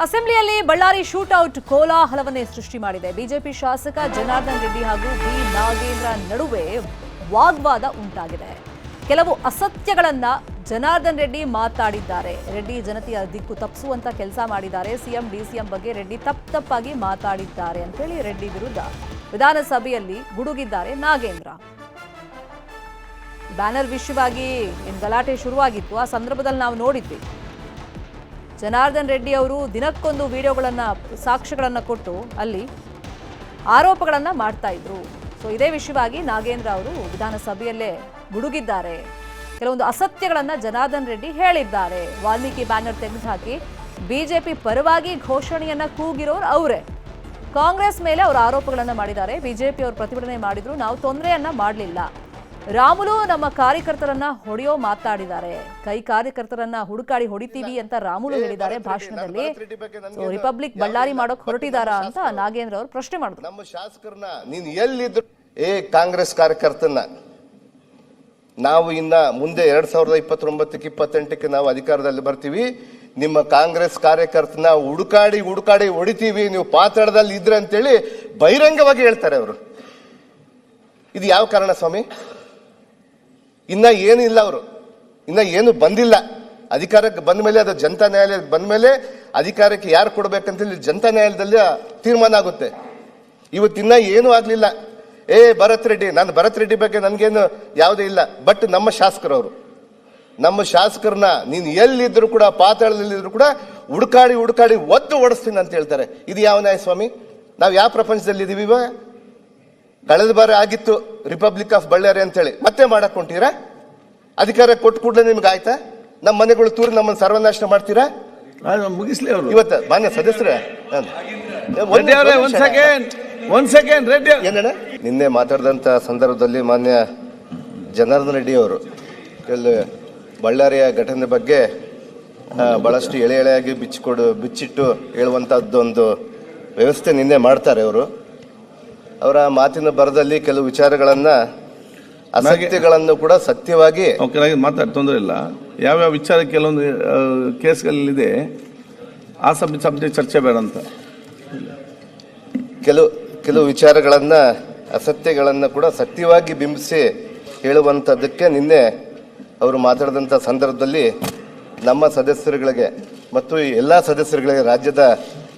ಅಸೆಂಬ್ಲಿಯಲ್ಲಿ Ballari shootout ಕೋಲಾಹಲವನ್ನೇ ಸೃಷ್ಟಿ ಮಾಡಿದೆ. BJP ಶಾಸಕ ಜನಾರ್ದನ್ ರೆಡ್ಡಿ ಹಾಗೂ ಬಿ ನಾಗೇಂದ್ರ ನಡುವೆ ವಾಗ್ವಾದ ಉಂಟಾಗಿದೆ. ಕೆಲವು ಅಸತ್ಯಗಳನ್ನ ಜನಾರ್ದನ್ ರೆಡ್ಡಿ ಮಾತಾಡಿದ್ದಾರೆ. ರೆಡ್ಡಿ ಜನತೆಯ ದಿಕ್ಕು ತಪ್ಪಿಸುವಂತ ಕೆಲಸ ಮಾಡಿದ್ದಾರೆ. ಸಿಎಂ ಡಿಸಿಎಂ ಬಗ್ಗೆ ರೆಡ್ಡಿ ತಪ್ಪಾಗಿ ಮಾತಾಡಿದ್ದಾರೆ ಅಂತ ಹೇಳಿ ರೆಡ್ಡಿ ವಿರುದ್ಧ ವಿಧಾನಸಭೆಯಲ್ಲಿ ಗುಡುಗಿದ್ದಾರೆ ನಾಗೇಂದ್ರ. ಬ್ಯಾನರ್ ವಿಷಯವಾಗಿ ಗಲಾಟೆ ಶುರುವಾಗಿತ್ತು. ಆ ಸಂದರ್ಭದಲ್ಲಿ ನಾವು ನೋಡಿದ್ವಿ ಜನಾರ್ದನ್ ರೆಡ್ಡಿ ಅವರು ದಿನಕ್ಕೊಂದು ವಿಡಿಯೋಗಳನ್ನ ಸಾಕ್ಷ್ಯಗಳನ್ನ ಕೊಟ್ಟು ಅಲ್ಲಿ ಆರೋಪಗಳನ್ನ ಮಾಡ್ತಾ ಇದ್ರು. ಸೊ ಇದೇ ವಿಷಯವಾಗಿ ನಾಗೇಂದ್ರ ಅವರು ವಿಧಾನಸಭೆಯಲ್ಲೇ ಗುಡುಗಿದ್ದಾರೆ. ಕೆಲವೊಂದು ಅಸತ್ಯಗಳನ್ನ ಜನಾರ್ದನ್ ರೆಡ್ಡಿ ಹೇಳಿದ್ದಾರೆ. ವಾಲ್ಮೀಕಿ ಬ್ಯಾನರ್ ತೆಗೆದುಹಾಕಿ ಬಿಜೆಪಿ ಪರವಾಗಿ ಘೋಷಣೆಯನ್ನ ಕೂಗಿರೋರು ಅವರೇ. ಕಾಂಗ್ರೆಸ್ ಮೇಲೆ ಅವರು ಆರೋಪಗಳನ್ನ ಮಾಡಿದ್ದಾರೆ. ಬಿಜೆಪಿ ಅವರು ಪ್ರತಿಭಟನೆ ಮಾಡಿದ್ರು, ನಾವು ತೊಂದರೆಯನ್ನ ಮಾಡಲಿಲ್ಲ. ರಾಮುಲು ನಮ್ಮ ಕಾರ್ಯಕರ್ತರನ್ನ ಹೊಡೆಯೋ ಮಾತಾಡಿದ್ದಾರೆ. ಕೈ ಕಾರ್ಯಕರ್ತರನ್ನ ಹುಡುಕಾಡಿ ಹೊಡಿತೀವಿ ಅಂತ ರಾಮುಲು ಹೇಳಿದ್ದಾರೆ ಭಾಷಣದಲ್ಲಿ. ರಿಪಬ್ಲಿಕ್ ಬಳ್ಳಾರಿ ಮಾಡೋಕ್ ಹೊರಟಿದಾರಾ ಅಂತ ನಾಗೇಂದ್ರ ಅವರು ಪ್ರಶ್ನೆ ಮಾಡಿದ್ರು. ನಮ್ಮ ಶಾಸಕರನ್ನ ನೀನ್ ಎಲ್ಲಿದ್ರು ಕಾಂಗ್ರೆಸ್ ಕಾರ್ಯಕರ್ತನ ನಾವು ಇನ್ನ ಮುಂದೆ 2029-28 ನಾವು ಅಧಿಕಾರದಲ್ಲಿ ಬರ್ತೀವಿ. ನಿಮ್ಮ ಕಾಂಗ್ರೆಸ್ ಕಾರ್ಯಕರ್ತನ ಹುಡುಕಾಡಿ ಹೊಡಿತೀವಿ, ನೀವು ಪಾತಾಳದಲ್ಲಿ ಇದ್ರೆ ಅಂತೇಳಿ ಬಹಿರಂಗವಾಗಿ ಹೇಳ್ತಾರೆ ಅವರು. ಇದು ಯಾವ ಕಾರಣ ಸ್ವಾಮಿ? ಇನ್ನ ಏನು ಇಲ್ಲ, ಅವರು ಇನ್ನ ಏನು ಬಂದಿಲ್ಲ. ಅಧಿಕಾರಕ್ಕೆ ಬಂದ ಮೇಲೆ, ಅದು ಜನತಾ ನ್ಯಾಯಾಲಯಕ್ಕೆ ಬಂದ ಮೇಲೆ ಅಧಿಕಾರಕ್ಕೆ ಯಾರು ಕೊಡ್ಬೇಕಂತೇಳಿ ಜನತಾ ನ್ಯಾಯಾಲಯದಲ್ಲಿ ತೀರ್ಮಾನ ಆಗುತ್ತೆ. ಇವತ್ತಿನ್ನ ಏನೂ ಆಗ್ಲಿಲ್ಲ. ಭರತ್ ರೆಡ್ಡಿ, ನಾನು ಭರತ್ ರೆಡ್ಡಿ ಬಗ್ಗೆ ನನ್ಗೇನು ಯಾವುದೇ ಇಲ್ಲ. ಬಟ್ ನಮ್ಮ ಶಾಸಕರವರು, ನಮ್ಮ ಶಾಸಕರನ್ನ ನೀನ್ ಎಲ್ಲಿದ್ರು ಕೂಡ, ಪಾತಾಳದಲ್ಲಿದ್ರು ಕೂಡ ಹುಡುಕಾಡಿ ಒದ್ದು ಓಡಿಸ್ತೀನಿ ಅಂತ ಹೇಳ್ತಾರೆ. ಇದು ಯಾವ ನ್ಯಾಯ ಸ್ವಾಮಿ? ನಾವು ಯಾವ ಪ್ರಪಂಚದಲ್ಲಿ ಇದೀವಿ ಇವಾಗ? ಕಳೆದ ಬಾರಿ ಆಗಿತ್ತು ರಿಪಬ್ಲಿಕ್ ಆಫ್ ಬಳ್ಳಾರಿ ಅಂತೇಳಿ, ಮತ್ತೆ ಮಾಡಕ್ ಹೊಂಟೀರಾ? ಅಧಿಕಾರ ಕೊಟ್ಟು ಕೂಡಲೇ ನಿಮ್ಗೆ ಆಯ್ತಾ? ನಮ್ಮ ಮನೆಗಳು ತೂರಿ ನಮ್ಮನ್ನು ಸರ್ವನಾಶ ಮಾಡ್ತೀರಾ? ಮುಗಿಸ್ಲಿ ಅವರು. ಇವತ್ತು ಮಾನ್ಯ ಸದಸ್ಯರೇ, ಏನಣ್ಣ ನಿನ್ನೆ ಮಾತಾಡಿದಂತ ಸಂದರ್ಭದಲ್ಲಿ ಮಾನ್ಯ ಜನಾರ್ದನ್ ರೆಡ್ಡಿ ಅವರು ಬಳ್ಳಾರಿಯ ಘಟನೆ ಬಗ್ಗೆ ಬಹಳಷ್ಟು ಎಳೆಯಾಗಿ ಬಿಚ್ಚಿಟ್ಟು ಹೇಳುವಂತದ್ದೊಂದು ವ್ಯವಸ್ಥೆ ನಿನ್ನೆ ಮಾಡ್ತಾರೆ ಅವರು. ಅವರ ಮಾತಿನ ಬರದಲ್ಲಿ ಕೆಲವು ವಿಚಾರಗಳನ್ನ, ಅಸತ್ಯಗಳನ್ನು ಕೂಡ ಸತ್ಯವಾಗಿ ಮಾತಾಡಿ ತೊಂದರೆ ಇಲ್ಲ. ಯಾವ್ಯಾವ ವಿಚಾರ ಕೆಲವೊಂದು ಕೇಸ್ಗಳಿದೆ, ಆ ಸಬ್ಜೆಕ್ಟ್ ಚರ್ಚೆ ಬೇಡ ಅಂತ ಕೆಲವು ವಿಚಾರಗಳನ್ನ, ಅಸತ್ಯಗಳನ್ನ ಕೂಡ ಸತ್ಯವಾಗಿ ಬಿಂಬಿಸಿ ಹೇಳುವಂಥದ್ದಕ್ಕೆ ನಿನ್ನೆ ಅವರು ಮಾತಾಡಿದಂಥ ಸಂದರ್ಭದಲ್ಲಿ ನಮ್ಮ ಸದಸ್ಯರುಗಳಿಗೆ ಮತ್ತು ಎಲ್ಲ ಸದಸ್ಯರುಗಳಿಗೆ, ರಾಜ್ಯದ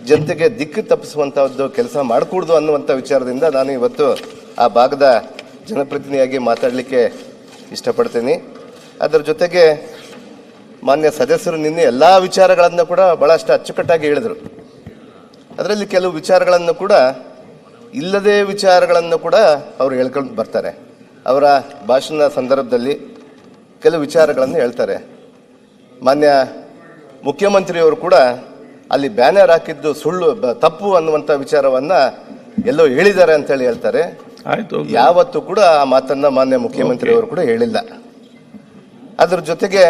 ಜನತೆಗೆ ದಿಕ್ಕು ತಪ್ಪಿಸುವಂತಹದ್ದು ಕೆಲಸ ಮಾಡಕೂಡ್ದು ಅನ್ನುವಂಥ ವಿಚಾರದಿಂದ ನಾನು ಇವತ್ತು ಆ ಭಾಗದ ಜನಪ್ರತಿನಿಧಿಯಾಗಿ ಮಾತಾಡಲಿಕ್ಕೆ ಇಷ್ಟಪಡ್ತೀನಿ. ಅದರ ಜೊತೆಗೆ ಮಾನ್ಯ ಸದಸ್ಯರು ನಿನ್ನೆ ಎಲ್ಲ ವಿಚಾರಗಳನ್ನು ಕೂಡ ಬಹಳಷ್ಟು ಅಚ್ಚುಕಟ್ಟಾಗಿ ಹೇಳಿದರು. ಅದರಲ್ಲಿ ಕೆಲವು ವಿಚಾರಗಳನ್ನು ಕೂಡ, ಇಲ್ಲದೇ ವಿಚಾರಗಳನ್ನು ಕೂಡ ಅವರು ಹೇಳ್ಕೊಂಡು ಬರ್ತಾರೆ. ಅವರ ಭಾಷಣ ಸಂದರ್ಭದಲ್ಲಿ ಕೆಲವು ವಿಚಾರಗಳನ್ನು ಹೇಳ್ತಾರೆ. ಮಾನ್ಯ ಮುಖ್ಯಮಂತ್ರಿಯವರು ಕೂಡ ಅಲ್ಲಿ ಬ್ಯಾನರ್ ಹಾಕಿದ್ದು ಸುಳ್ಳು, ತಪ್ಪು ಅನ್ನುವಂಥ ವಿಚಾರವನ್ನ ಎಲ್ಲೋ ಹೇಳಿದ್ದಾರೆ ಅಂತ ಹೇಳಿ ಹೇಳ್ತಾರೆ. ಯಾವತ್ತೂ ಕೂಡ ಆ ಮಾತನ್ನ ಮಾನ್ಯ ಮುಖ್ಯಮಂತ್ರಿಯವರು ಕೂಡ ಹೇಳಿಲ್ಲ. ಅದ್ರ ಜೊತೆಗೆ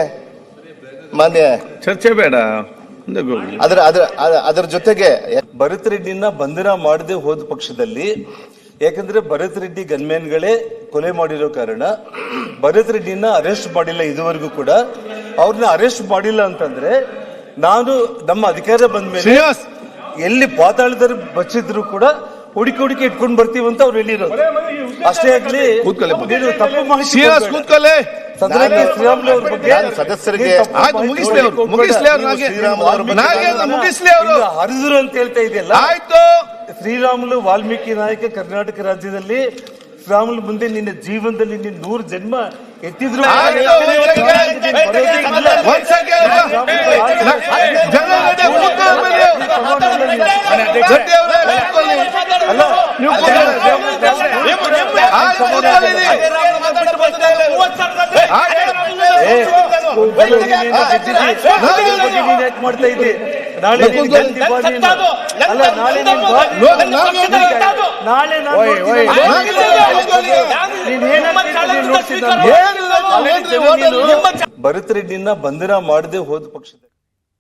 ಮಾನ್ಯ ಚರ್ಚೆ ಬೇಡ, ಅದರ ಜೊತೆಗೆ ಭರತ್ ರೆಡ್ಡಿನ ಬಂಧನ ಮಾಡದೆ ಹೋದ ಪಕ್ಷದಲ್ಲಿ, ಯಾಕಂದ್ರೆ ಭರತ್ ರೆಡ್ಡಿ ಗನ್ಮ್ಯಾನ್ಗಳೇ ಕೊಲೆ ಮಾಡಿರೋ ಕಾರಣ ಭರತ್ ರೆಡ್ಡಿನ ಅರೆಸ್ಟ್ ಮಾಡಿಲ್ಲ ಇದುವರೆಗೂ ಕೂಡ. ಅವ್ರನ್ನ ಅರೆಸ್ಟ್ ಮಾಡಿಲ್ಲ ಅಂತಂದ್ರೆ ನಾನು ನಮ್ಮ ಅಧಿಕಾರ ಬಂದ ಮೇಲೆ ಎಲ್ಲಿ ಪಾತಾಳದಲ್ಲಿ ಬಚ್ಚಿದ್ರು ಕೂಡ ಹುಡುಕಿ ಇಟ್ಕೊಂಡು ಬರ್ತೀವಿ ಅಂತ ಅವ್ರು ಹೇಳಿರೋದು. ಅಷ್ಟೇ ಆಗ್ಲಿ, ತಪ್ಪು ಸದಸ್ಯರಿಗೆ ಹರಿದ್ರು ಅಂತ ಹೇಳ್ತಾ ಇದೆಯಲ್ಲ. ಶ್ರೀರಾಮುಲು ವಾಲ್ಮೀಕಿ ನಾಯಕ ಕರ್ನಾಟಕ ರಾಜ್ಯದಲ್ಲಿ. ಶ್ರೀರಾಮುಲು ಮುಂದೆ ನಿನ್ನ ಜೀವನದಲ್ಲಿ 100 ಜನ್ಮ ಎತ್ತಿದ್ರು ಮಾಡ್ತಾ ಇದ್ದೆ. ನಾಳೆ ಭರತ್ ರೆಡ್ಡಿನ ಬಂಧನ ಮಾಡದೆ ಹೋದ ಪಕ್ಷದಲ್ಲಿ